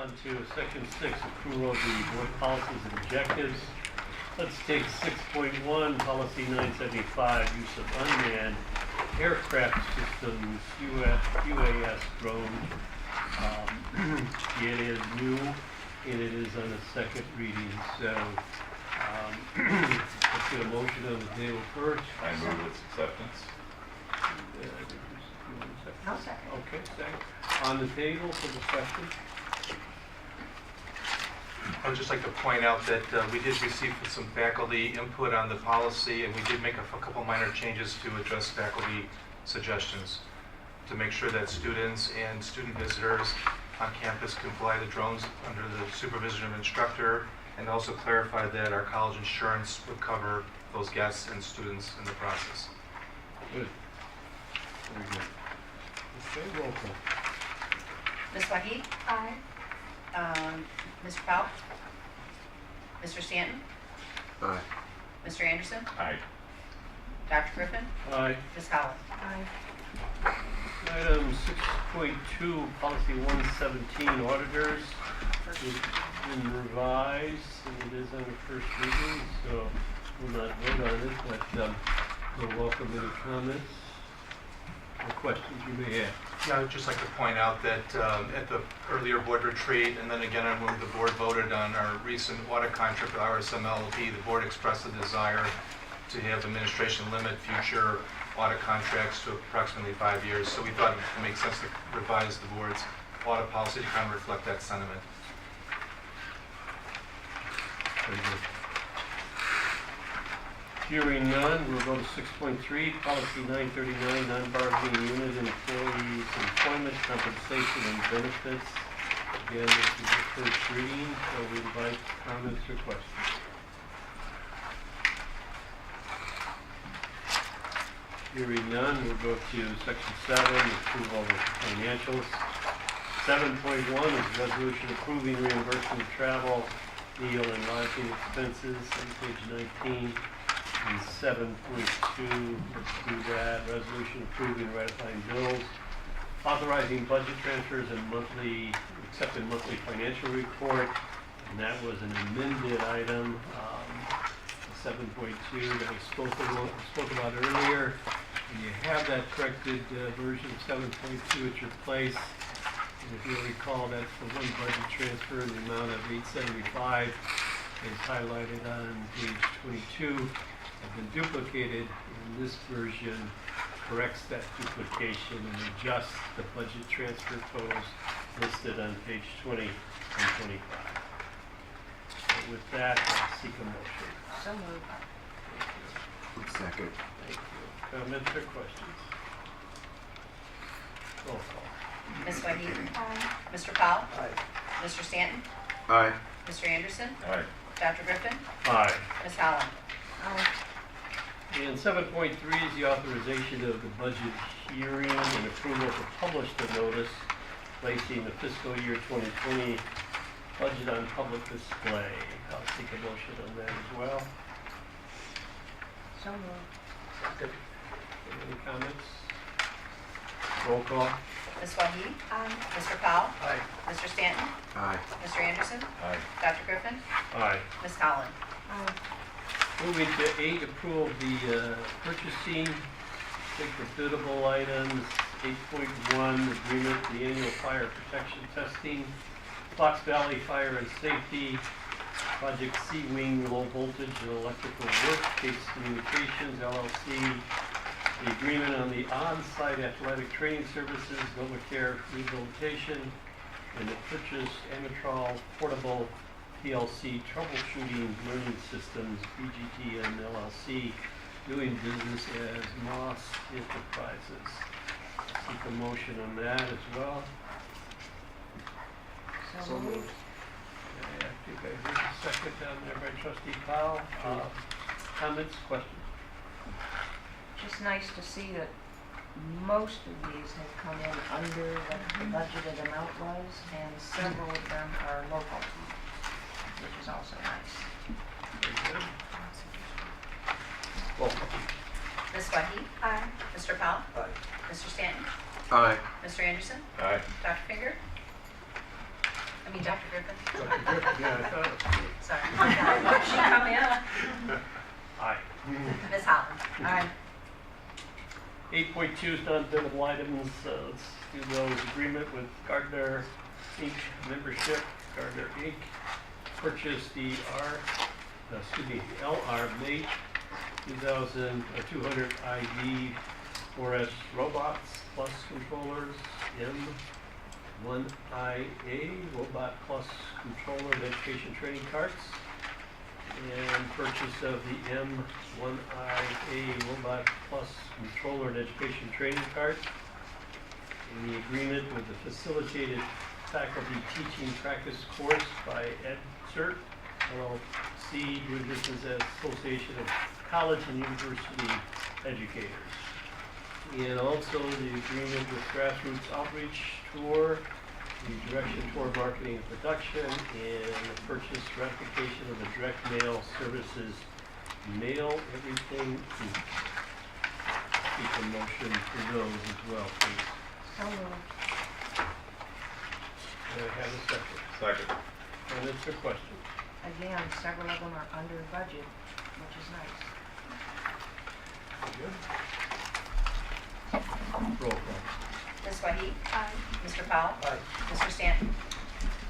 on to section 6, approval of the board policies and objectives. Let's take 6.1, policy 975, use of unmanned aircraft systems, UAS drone. It is new and it is on a second reading. So let's get a motion on the table first. I move its acceptance. I'll second. Okay, second. On the table for discussion. I would just like to point out that we did receive some faculty input on the policy, and we did make a couple minor changes to address faculty suggestions to make sure that students and student visitors on campus can fly the drones under the supervision of an instructor, and also clarify that our college insurance would cover those guests and students in the process. Good. Very good. Okay, roll call. Ms. Wahid? Aye. Mr. Powell? Mr. Stanton? Aye. Mr. Anderson? Aye. Dr. Griffin? Aye. Ms. Holland? Aye. Item 6.2, policy 117, auditors. It's been revised, and it is on the first reading, so we'll not vote on it, but we'll welcome any comments or questions you may have. Yeah, I would just like to point out that at the earlier board retreat, and then again when the board voted on our recent audit contract with RSMLP, the board expressed a desire to have administration limit future audit contracts to approximately 5 years. So we thought it would make sense to revise the board's audit policy to kind of reflect that sentiment. Very good. Hearing none, we'll go to 6.3, policy 939, non-bargaining unit employees employment, compensation, and benefits. Again, this is the first reading, so we invite comments or questions. Hearing none, we'll go to section 7, approval of financials. 7.1 is resolution approving reimbursement of travel, meal, and lodging expenses on page 19. And 7.2, let's do that, resolution approving ratifying bills, authorizing budget transfers and accepting monthly financial report, and that was an amended item, 7.2 that we spoke about earlier. And you have that corrected version of 7.2 at your place. And if you'll recall, that's the one budget transfer in the amount of $875 is highlighted on page 22. Have been duplicated, and this version corrects that duplication and adjusts the budget transfer totals listed on page 20 and 25. So with that, I'll seek a motion. So moved. Second. Thank you. Comments or questions? Roll call. Ms. Wahid? Aye. Mr. Powell? Aye. Mr. Stanton? Aye. Mr. Anderson? Aye. Dr. Griffin? Aye. Ms. Holland? Aye. And 7.3 is the authorization of the budget hearing and approval to publish the notice placing the fiscal year 2020 budget on public display. I'll seek a motion on that as well. So moved. Any comments? Roll call. Ms. Wahid? Aye. Mr. Powell? Aye. Mr. Stanton? Aye. Mr. Anderson? Aye. Dr. Griffin? Aye. Ms. Holland? Aye. Moving to 8, approval of the purchasing, take the biddable items. 8.1, agreement, the annual fire protection testing, Fox Valley Fire and Safety, Project Sea Wing Low Voltage and Electrical Work, Case Communications LLC, the agreement on the on-site athletic training services, NovaCare Rehabilitation, and the purchase Amitral Portable CLC Troubleshooting Learning Systems, BGTN LLC, doing business as Moss Enterprises. Seek a motion on that as well. So moved. Okay, I think I heard a second down there by Trustee Powell. Comments, questions? Just nice to see that most of these have come in under what the budgeted amount was, and several of them are local, which is also nice. Very good. Roll call. Ms. Wahid? Aye. Mr. Powell? Aye. Mr. Stanton? Aye. Mr. Anderson? Aye. Dr. Finger? I mean, Dr. Griffin. Dr. Griffin, yeah, I thought it Sorry. She come in? was. Aye. Ms. Holland. Aye. 8.2 is non-billable items. Let's do those. Agreement with Gardner Inc. membership. Gardner Inc. Purchase the LR Mate 200 ID 4S robots plus controllers, M1IA Robot Plus Controller and Education Training Carts, and purchase of the M1IA Robot Plus Controller and Education Training Cart, and the agreement with the Facilitated Faculty Teaching Practice Course by EdCert, LLC, doing business as Association of College and University Educators. And also the agreement with Grassroots Outreach Tour, the direction toward marketing and production, and the purchase ratification of the direct mail services. Mail everything Inc. Seek a motion for those as well, please. So moved. Do I have a second? Second. Comments or questions? Again, several of them are under budget, which is nice. Good. Roll call. Ms. Wahi. Aye. Mr. Powell. Aye. Mr. Stanton.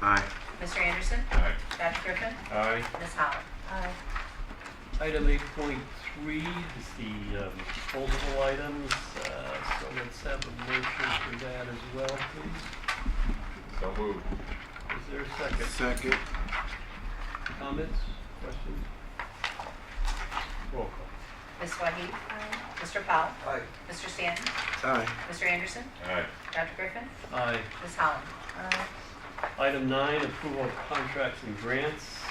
Aye. Mr. Anderson. Aye. Dr. Griffin. Aye. Ms. Holland. Aye. Item 8.3 is the disposable items, so let's have a motion for that as well, please. So moved. Is there a second? Second. Comments, questions? Roll call. Ms. Wahi. Aye. Mr. Powell. Aye. Mr. Stanton. Aye. Mr. Anderson. Aye. Dr. Griffin. Aye. Ms. Holland. Aye. Item 9, approval of contracts and grants.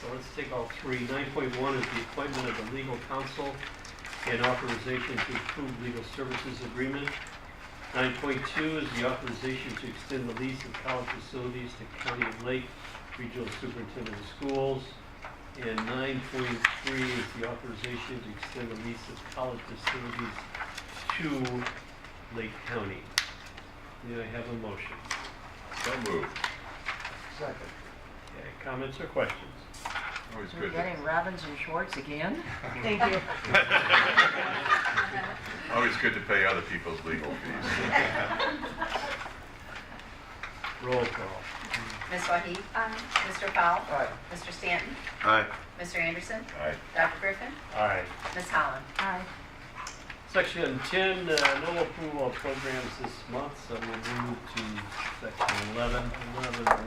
So let's take all three. 9.1 is the appointment of the legal counsel and authorization to approve legal services agreement. 9.2 is the authorization to extend the lease of college facilities to County of Lake Regional Superintendent of Schools. And 9.3 is the authorization to extend the lease of college facilities to Lake County. May I have a motion? So moved. Second. Okay, comments or questions? Always We're good to, getting Robbins and Schwartz again? Thank you. always good to pay other people's legal fees. Roll call. Ms. Wahi. Aye. Mr. Powell. Aye. Mr. Stanton. Aye. Mr. Anderson. Aye. Dr. Griffin. Aye. Ms. Holland. Aye. Section 10, no approval of programs this month, so we'll move to section 11.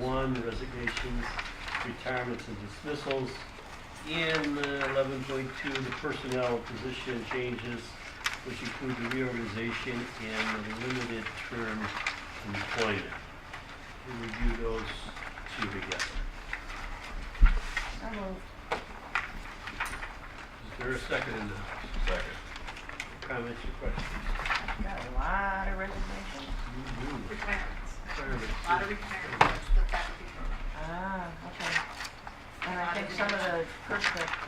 11.1, resignations, retirements, and dismissals. In 11.2, the personnel position changes, which include the reorganization and limited term employment. We'll review those two together. So moved. Is there a second in that? Second. Comments or questions? Got a lot of resignations. Retirements. Retirements. A lot of retirements, the faculty program. Ah, okay. And I think some of the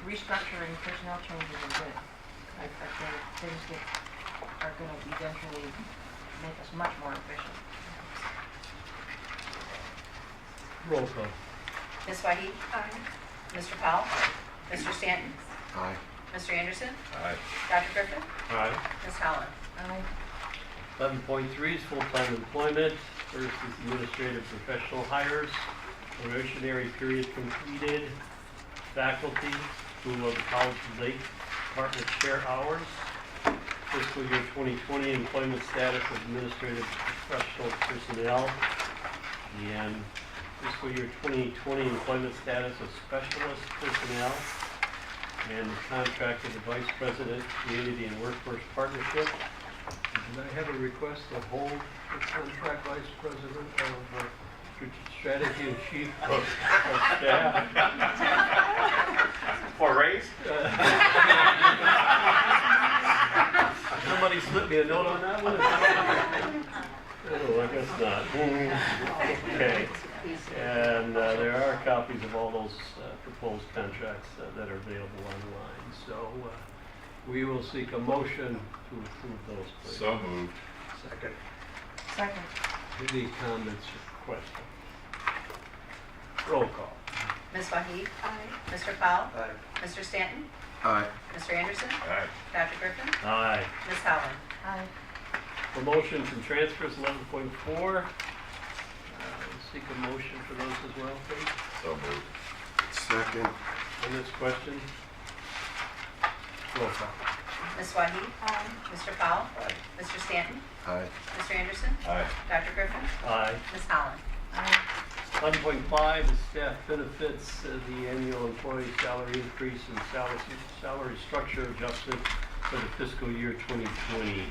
restructuring personnel changes are good. I think things that are gonna eventually make us much more efficient. Roll call. Ms. Wahi. Aye. Mr. Powell. Mr. Stanton. Aye. Mr. Anderson. Aye. Dr. Griffin. Aye. Ms. Holland. Aye. 11.3 is full-time employment. First is administrative professional hires. Probationary period completed. Faculty, School of the College of Lake Department chair hours. Fiscal year 2020 employment status of administrative professional personnel. And fiscal year 2020 employment status of specialist personnel. And the contract of the Vice President, Community and Workforce Partnership. Did I have a request to hold the contract Vice President of Strategy and Chief of Staff? For raise? Somebody slipped me a note on that one? Oh, I guess not. Okay. And there are copies of all those proposed contracts that are available online. So we will seek a motion to approve those, please. So moved. Second. Second. Any comments or questions? Roll call. Ms. Wahid? Aye. Mr. Powell? Aye. Mr. Stanton? Aye. Mr. Anderson? Aye. Dr. Griffin? Aye. Ms. Howland? Aye. Promotions and transfers, 11.4. Seek a motion for those as well, please. So moved. Second. On this question? Roll call. Ms. Wahid? Aye. Mr. Powell? Aye. Mr. Stanton? Aye. Mr. Anderson? Aye. Dr. Griffin? Aye. Ms. Howland? Aye. 11.5 is staff benefits, the annual employee salary increase and salary structure adjustment for the fiscal year 2020.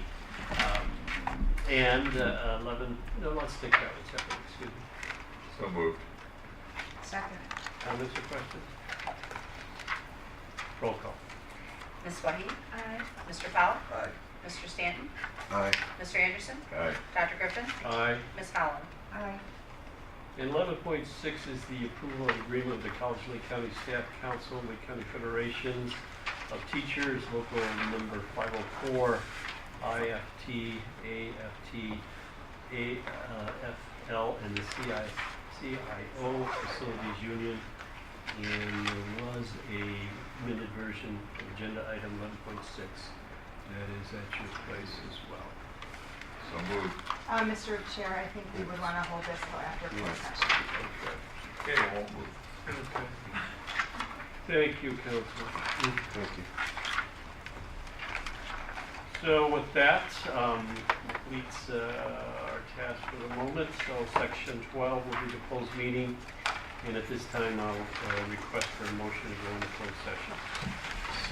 And 11, no, let's take that one separately, excuse me. So moved. Second. Comments or questions? Roll call. Ms. Wahid? Aye. Mr. Powell? Aye. Mr. Stanton? Aye. Mr. Anderson? Aye. Dr. Griffin? Aye. Ms. Howland? Aye. And 11.6 is the approval of agreement of the College Lake County Staff Council, Lake County Federations of Teachers, local number 504, IFT, AFT, AFL, and the CIO Facilities Union. And there was a minute version of agenda item 11.6 that is at your place as well. So moved. Mr. Chair, I think we would want to hold this till after closed session. Okay, it won't move. Okay. Thank you, Council. Thank you. So with that, completes our task for the moment. So section 12 will be the closed meeting. And at this time, I'll request for a motion to go into closed session.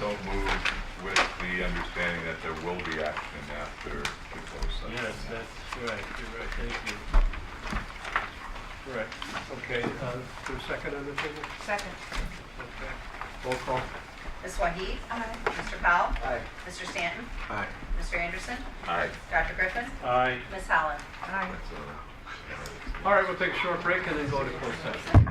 So moved with the understanding that there will be action after the closed session. Yes, that's right. You're right. Thank you. Correct. Okay, for a second on the table? Second. Okay. Roll call. Ms. Wahid? Aye. Mr. Powell? Aye. Mr. Stanton? Aye. Mr. Anderson? Aye. Dr. Griffin? Aye. Ms. Howland? Aye. That's All right, we'll take a short break and then go to closed session.